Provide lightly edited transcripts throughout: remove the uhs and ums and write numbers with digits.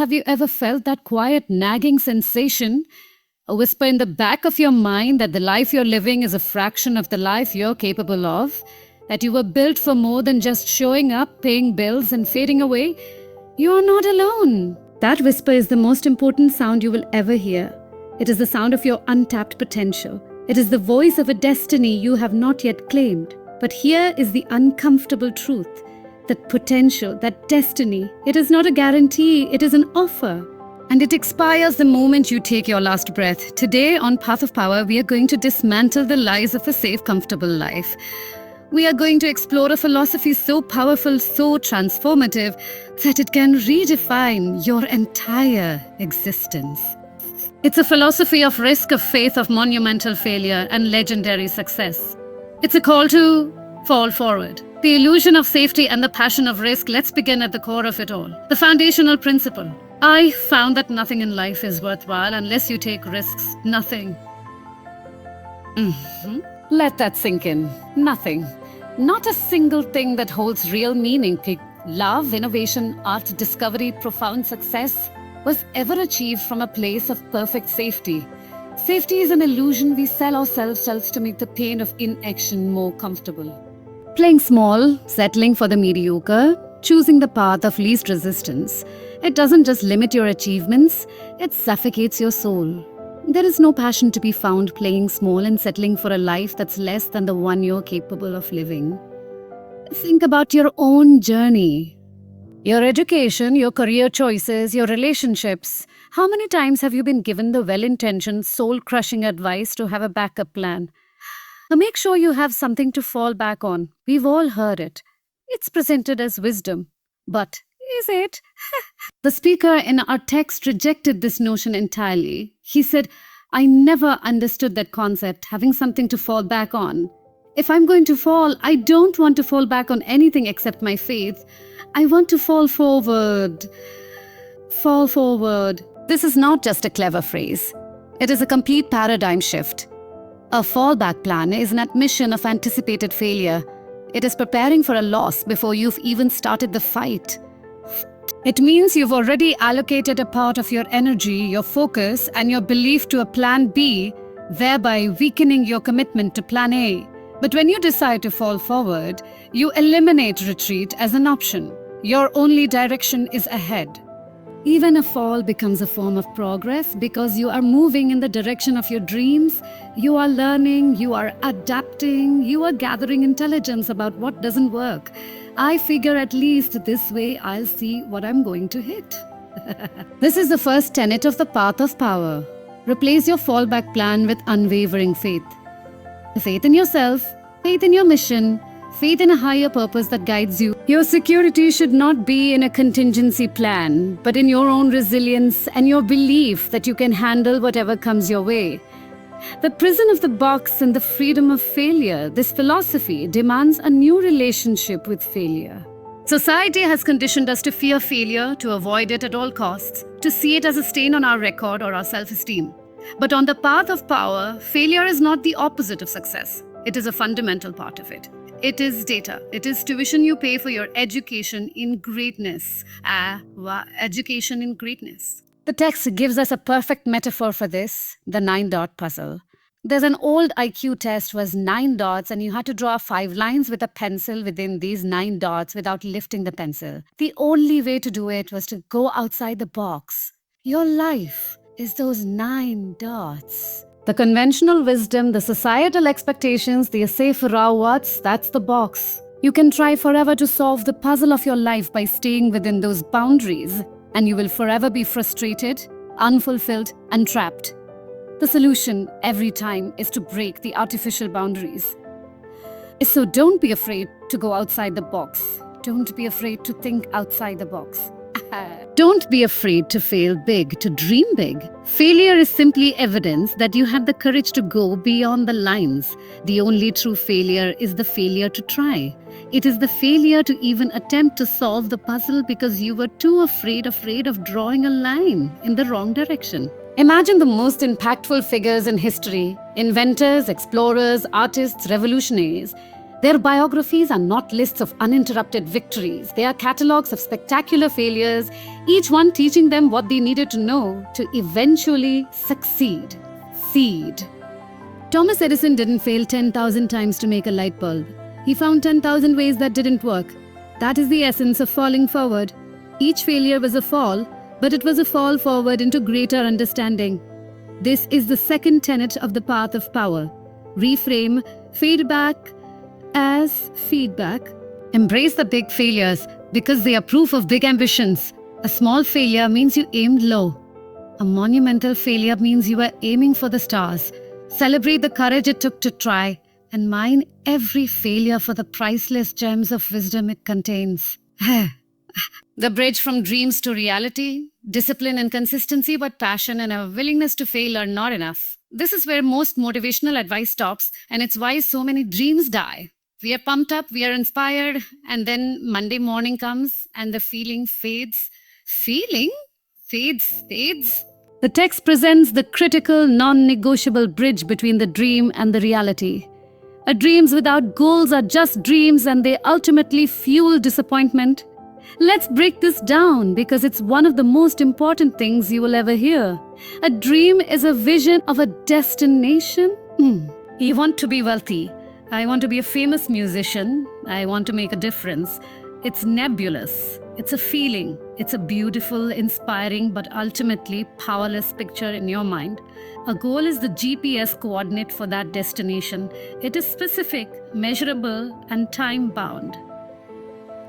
have you ever felt that quiet, nagging sensation, a whisper in the back of your mind that the life you're living is a fraction of the life you're capable of? That you were built for more than just showing up, paying bills, and fading away? You are not alone. That whisper is the most important sound you will ever hear. It is the sound of your untapped potential. It is the voice of a destiny you have not yet claimed. But here is the uncomfortable truth. That potential, that destiny, it is not a guarantee, it is an offer. And it expires the moment you take your last breath. Today on Path of Power, we are going to dismantle the lies of a safe, comfortable life. We are going to explore a philosophy so powerful, so transformative, that it can redefine your entire existence. It's a philosophy of risk, of faith, of monumental failure, and legendary success. It's a call to fall forward. The illusion of safety and the passion of risk, let's begin at the core of it all. The foundational principle. I found that nothing in life is worthwhile unless you take risks. Nothing. Let that sink in. Nothing. Not a single thing that holds real meaning. Love, innovation, art, discovery, profound success was ever achieved from a place of perfect safety. Safety is an illusion we sell ourselves to make the pain of inaction more comfortable. Playing small, settling for the mediocre, choosing the path of least resistance. It doesn't just limit your achievements, it suffocates your soul. There is no passion to be found playing small and settling for a life that's less than the one you're capable of living. Think about your own journey. Your education, your career choices, your relationships. How many times have you been given the well-intentioned, soul-crushing advice to have a backup plan? Now make sure you have something to fall back on. We've all heard it. It's presented as wisdom. But is it? The speaker in our text rejected this notion entirely. He said, I never understood that concept, having something to fall back on. If I'm going to fall, I don't want to fall back on anything except my faith. I want to fall forward. Fall forward. This is not just a clever phrase. It is a complete paradigm shift. A fallback plan is an admission of anticipated failure. It is preparing for a loss before you've even started the fight. It means you've already allocated a part of your energy, your focus, and your belief to a plan B, thereby weakening your commitment to plan A. But when you decide to fall forward, you eliminate retreat as an option. Your only direction is ahead. Even a fall becomes a form of progress because you are moving in the direction of your dreams, you are learning, you are adapting, you are gathering intelligence about what doesn't work. I figure at least this way I'll see what I'm going to hit. This is the first tenet of the Path of Power. Replace your fallback plan with unwavering faith. Faith in yourself, faith in your mission, faith in a higher purpose that guides you. Your security should not be in a contingency plan, but in your own resilience and your belief that you can handle whatever comes your way. The prison of the box and the freedom of failure, this philosophy demands a new relationship with failure. Society has conditioned us to fear failure, to avoid it at all costs, to see it as a stain on our record or our self-esteem. But on the Path of Power, failure is not the opposite of success. It is a fundamental part of it. It is data. It is tuition you pay for your education in greatness. Education in greatness. The text gives us a perfect metaphor for this, the 9-dot puzzle. There's an old IQ test was 9 dots and you had to draw 5 lines with a pencil within these 9 dots without lifting the pencil. The only way to do it was to go outside the box. Your life is those 9 dots. The conventional wisdom, the societal expectations, the safe rawats, that's the box. You can try forever to solve the puzzle of your life by staying within those boundaries, and you will forever be frustrated, unfulfilled, and trapped. The solution every time is to break the artificial boundaries. So don't be afraid to go outside the box. Don't be afraid to think outside the box. Don't be afraid to fail big, to dream big. Failure is simply evidence that you have the courage to go beyond the lines. The only true failure is the failure to try. It is the failure to even attempt to solve the puzzle because you were too afraid of drawing a line in the wrong direction. Imagine the most impactful figures in history, inventors, explorers, artists, revolutionaries. Their biographies are not lists of uninterrupted victories. They are catalogs of spectacular failures, each one teaching them what they needed to know to eventually succeed. Seed. Thomas Edison didn't fail 10,000 times to make a light bulb. He found 10,000 ways that didn't work. That is the essence of falling forward. Each failure was a fall, but it was a fall forward into greater understanding. This is the second tenet of the path of power. Reframe feedback as feedback. Embrace the big failures because they are proof of big ambitions. A small failure means you aimed low. A monumental failure means you were aiming for the stars. Celebrate the courage it took to try and mine every failure for the priceless gems of wisdom it contains. The bridge from dreams to reality, discipline and consistency, but passion and a willingness to fail are not enough. This is where most motivational advice stops, and it's why so many dreams die. We are pumped up, we are inspired, and then Monday morning comes and the feeling fades. Feeling? Fades. The text presents the critical, non-negotiable bridge between the dream and the reality. Dreams without goals are just dreams and they ultimately fuel disappointment. Let's break this down because it's one of the most important things you will ever hear. A dream is a vision of a destination. You want to be wealthy. I want to be a famous musician. I want to make a difference. It's nebulous. It's a feeling. It's a beautiful, inspiring, but ultimately powerless picture in your mind. A goal is the GPS coordinate for that destination. It is specific, measurable, and time-bound.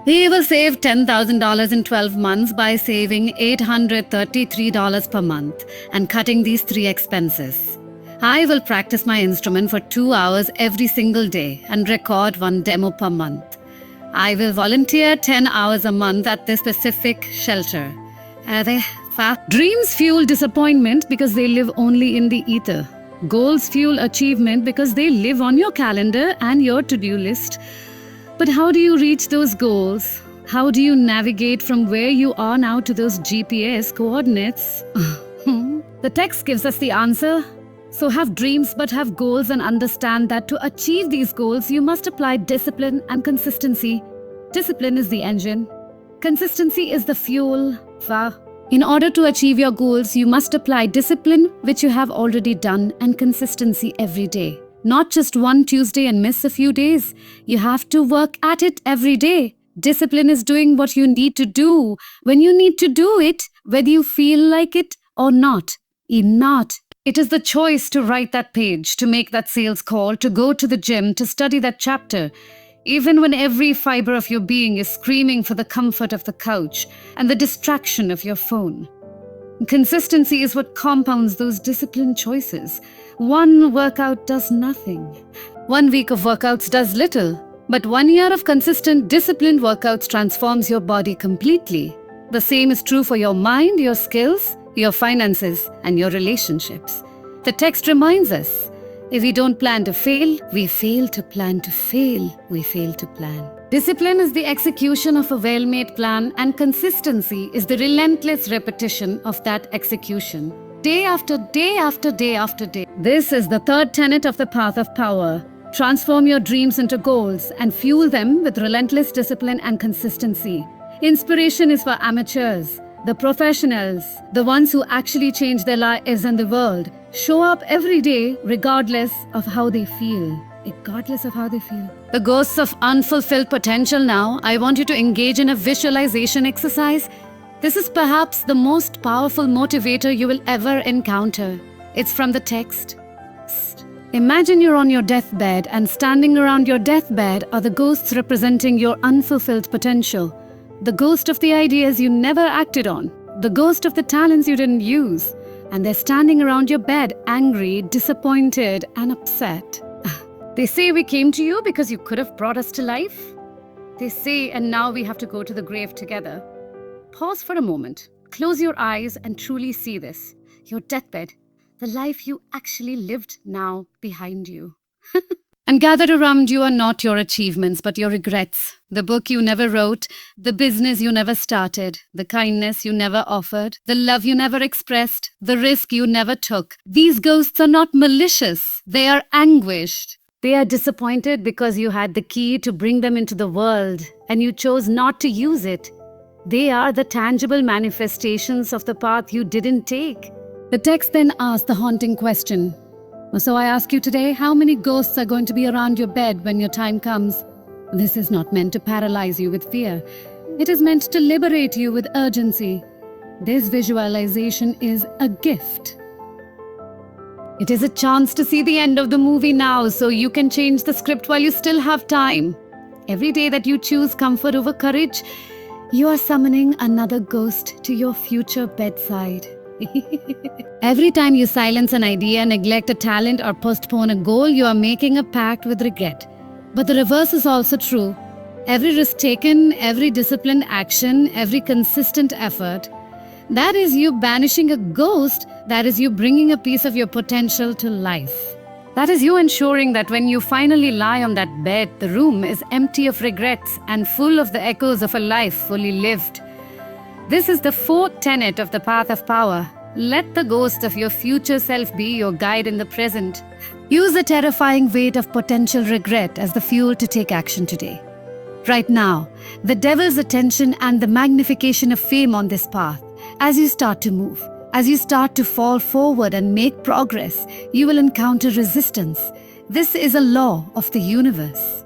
He will save $10,000 in 12 months by saving $833 per month and cutting these 3 expenses. I will practice my instrument for 2 hours every single day and record 1 demo per month. I will volunteer 10 hours a month at this specific shelter. Dreams fuel disappointment because they live only in the ether. Goals fuel achievement because they live on your calendar and your to-do list. But how do you reach those goals? How do you navigate from where you are now to those GPS coordinates? The text gives us the answer. So have dreams but have goals and understand that to achieve these goals, you must apply discipline and consistency. Discipline is the engine. Consistency is the fuel. In order to achieve your goals, you must apply discipline, which you have already done, and consistency every day. Not just one Tuesday and miss a few days. You have to work at it every day. Discipline is doing what you need to do when you need to do it, whether you feel like it or not. It is the choice to write that page, to make that sales call, to go to the gym, to study that chapter, even when every fiber of your being is screaming for the comfort of the couch and the distraction of your phone. Consistency is what compounds those disciplined choices. One workout does nothing. 1 week of workouts does little, but 1 year of consistent, disciplined workouts transforms your body completely. The same is true for your mind, your skills, your finances, and your relationships. The text reminds us, if we don't plan to fail, we fail to plan to fail. We fail to plan. Discipline is the execution of a well-made plan, and consistency is the relentless repetition of that execution. Day after day after day after day. This is the third tenet of the path of power. Transform your dreams into goals and fuel them with relentless discipline and consistency. Inspiration is for amateurs. The professionals, the ones who actually change their lives and the world, show up every day regardless of how they feel. The ghosts of unfulfilled potential now, I want you to engage in a visualization exercise. This is perhaps the most powerful motivator you will ever encounter. It's from the text. Imagine you're on your deathbed and standing around your deathbed are the ghosts representing your unfulfilled potential. The ghost of the ideas you never acted on. The ghost of the talents you didn't use. And they're standing around your bed, angry, disappointed, and upset. They say we came to you because you could have brought us to life. They say, and now we have to go to the grave together. Pause for a moment. Close your eyes and truly see this. Your deathbed. The life you actually lived now behind you. And gathered around you are not your achievements, but your regrets. The book you never wrote, the business you never started, the kindness you never offered, the love you never expressed, the risk you never took. These ghosts are not malicious. They are anguished. They are disappointed because you had the key to bring them into the world and you chose not to use it. They are the tangible manifestations of the path you didn't take. The text then asks the haunting question. So I ask you today, how many ghosts are going to be around your bed when your time comes? This is not meant to paralyze you with fear. It is meant to liberate you with urgency. This visualization is a gift. It is a chance to see the end of the movie now, so you can change the script while you still have time. Every day that you choose comfort over courage, you are summoning another ghost to your future bedside. Every time you silence an idea, neglect a talent, or postpone a goal, you are making a pact with regret. But the reverse is also true. Every risk taken, every disciplined action, every consistent effort, that is you banishing a ghost, that is you bringing a piece of your potential to life. That is you ensuring that when you finally lie on that bed, the room is empty of regrets and full of the echoes of a life fully lived. This is the fourth tenet of the path of power. Let the ghost of your future self be your guide in the present. Use the terrifying weight of potential regret as the fuel to take action today. Right now, the devil's attention and the magnification of fame on this path. As you start to move, as you start to fall forward and make progress, you will encounter resistance. This is a law of the universe.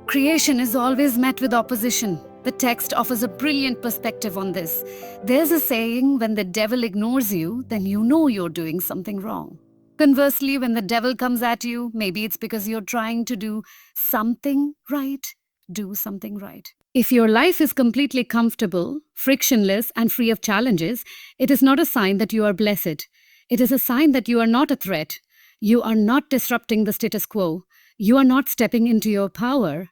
Creation is always met with opposition. The text offers a brilliant perspective on this. There's a saying, when the devil ignores you, then you know you're doing something wrong. Conversely, when the devil comes at you, maybe it's because you're trying to do something right. Do something right. If your life is completely comfortable, frictionless, and free of challenges, it is not a sign that you are blessed. It is a sign that you are not a threat. You are not disrupting the status quo. You are not stepping into your power.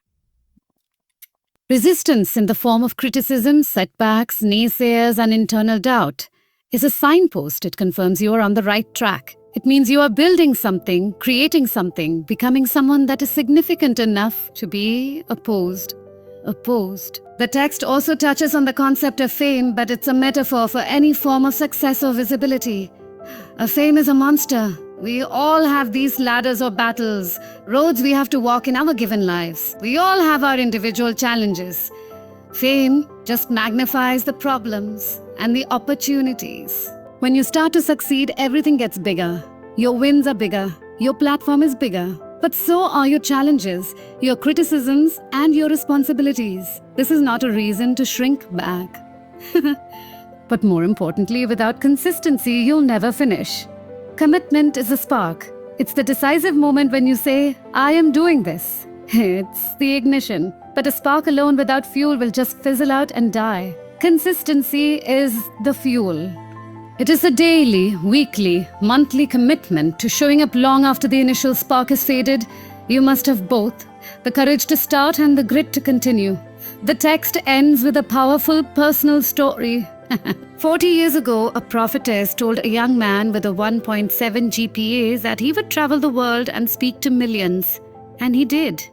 Resistance in the form of criticism, setbacks, naysayers, and internal doubt is a signpost. It confirms you are on the right track. It means you are building something, creating something, becoming someone that is significant enough to be opposed. The text also touches on the concept of fame, but it's a metaphor for any form of success or visibility. A fame is a monster. We all have these ladders or battles, roads we have to walk in our given lives. We all have our individual challenges. Fame just magnifies the problems and the opportunities. When you start to succeed, everything gets bigger. Your wins are bigger. Your platform is bigger. But so are your challenges, your criticisms, and your responsibilities. This is not a reason to shrink back. But more importantly, without consistency, you'll never finish. Commitment is a spark. It's the decisive moment when you say, I am doing this. It's the ignition. But a spark alone without fuel will just fizzle out and die. Consistency is the fuel. It is a daily, weekly, monthly commitment to showing up long after the initial spark has faded. You must have both, the courage to start and the grit to continue. The text ends with a powerful personal story. 40 years ago, a prophetess told a young man with a 1.7 GPA that he would travel the world and speak to millions. And he did.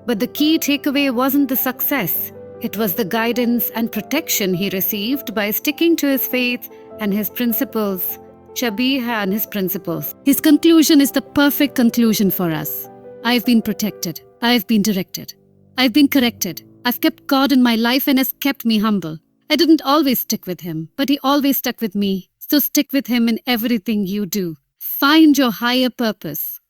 But the key takeaway wasn't the success. It was the guidance and protection he received by sticking to his faith and his principles. Shabih and his principles. His conclusion is the perfect conclusion for us. I've been protected. I've been directed. I've been corrected. I've kept God in my life and has kept me humble. I didn't always stick with him, but he always stuck with me. So stick with him in everything you do. Find your higher purpose.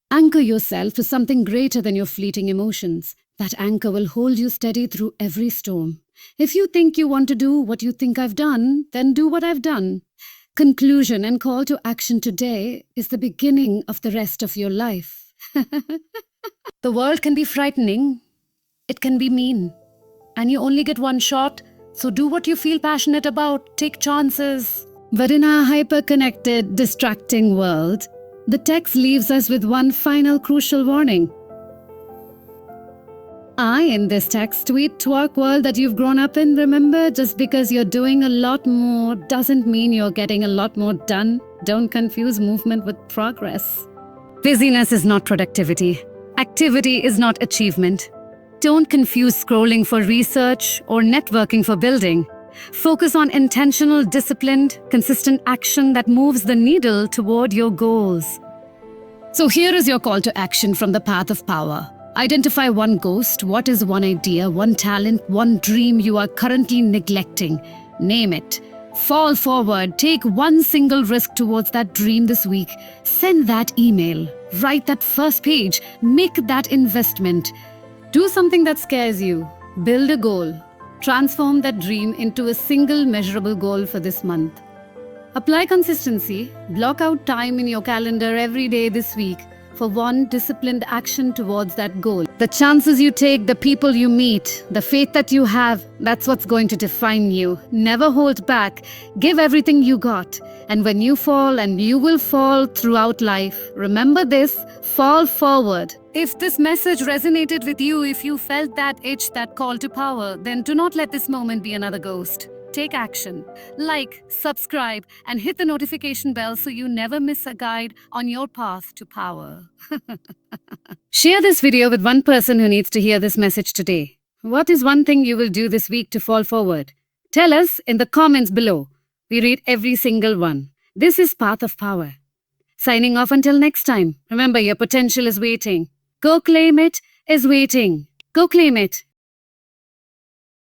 Anchor yourself to something greater than your fleeting emotions. That anchor will hold you steady through every storm. If you think you want to do what you think I've done, then do what I've done. Conclusion and call to action today is the beginning of the rest of your life. The world can be frightening. It can be mean. And you only get one shot, so do what you feel passionate about. Take chances. But in our hyper-connected, distracting world, the text leaves us with one final crucial warning. In this text, tweet twerk world that you've grown up in, remember, just because you're doing a lot more doesn't mean you're getting a lot more done. Don't confuse movement with progress. Busyness is not productivity. Activity is not achievement. Don't confuse scrolling for research or networking for building. Focus on intentional, disciplined, consistent action that moves the needle toward your goals. So here is your call to action from the path of power. Identify one ghost. What is one idea, one talent, one dream you are currently neglecting? Name it. Fall forward. Take one single risk towards that dream this week. Send that email. Write that first page. Make that investment. Do something that scares you. Build a goal. Transform that dream into a single measurable goal for this month. Apply consistency. Block out time in your calendar every day this week for one disciplined action towards that goal. The chances you take, the people you meet, the faith that you have, that's what's going to define you. Never hold back. Give everything you got. And when you fall, and you will fall throughout life, remember this: fall forward. If this message resonated with you, if you felt that itch, that call to power, then do not let this moment be another ghost. Take action. Like, subscribe, and hit the notification bell so you never miss a guide on your path to power. Share this video with one person who needs to hear this message today. What is one thing you will do this week to fall forward? Tell us in the comments below. We read every single one. This is Path of Power. Signing off until next time. Remember, your potential is waiting. Go claim it is waiting. Go claim it.